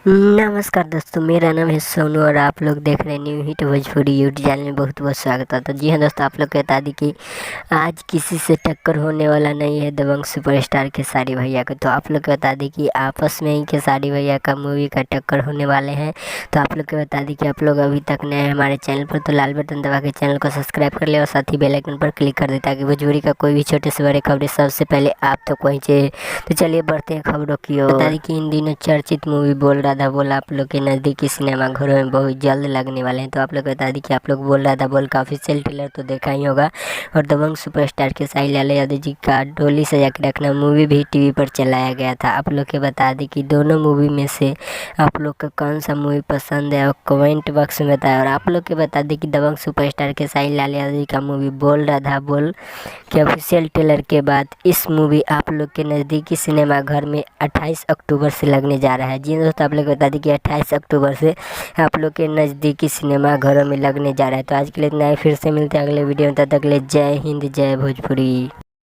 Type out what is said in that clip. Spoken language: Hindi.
नमस्कार दोस्तों, मेरा नाम है सोनू और आप लोग देख रहे हैं new hit Bhojpuri YouTube channel में। बहुत बहुत स्वागत है। तो जी हाँ दोस्तों, आप लोग को बता दी कि आज किसी से टक्कर होने वाला नहीं है दबंग सुपरस्टार खेसारी भैया को। तो आप लोग को बता दी कि आपस में ही खेसारी भैया का मूवी का टक्कर होने वाले हैं। तो आप लोग को बता दी कि आप लोग अभी तक नए हैं हमारे चैनल पर, तो लाल बटन दबा के चैनल को सब्सक्राइब कर ले और साथ ही बेल आइकन पर क्लिक कर दे ताकि भोजपुरी का कोई भी छोटे से बड़े खबरें सबसे पहले आप तक पहुँचे। तो चलिए बढ़ते हैं खबरों की ओर। बता दी कि इन दिनों चर्चित मूवी बोल राधा बोल आप लोग के नज़दीकी सिनेमा घरों में बहुत जल्द लगने वाले हैं। तो आप लोग बता दी कि आप लोग बोल राधा बोल का ऑफिशियल ट्रेलर तो देखा ही होगा, और दबंग सुपरस्टार खेसारी लाल यादव जी का डोली सजा के रखना मूवी भी टीवी पर चलाया गया था। आप लोग के बता दी कि दोनों मूवी में से आप लोग को कौन सा मूवी पसंद है और कमेंट बॉक्स में बताएं। और आप लोग के बता दी कि दबंग सुपरस्टार खेसारी लाल यादव जी का मूवी बोल राधा बोल के ऑफिशियल ट्रेलर के बाद इस मूवी आप लोग के नज़दीकी सिनेमा घर में 28 अक्टूबर से लगने जा रहा है। जी दोस्तों, आप लोग बता दें कि 28 अक्टूबर से आप लोग के नज़दीकी सिनेमा घरों में लगने जा रहा है। तो आज के लिए इतना ही, फिर से मिलते हैं अगले वीडियो में। तब तक के लिए जय हिंद जय भोजपुरी।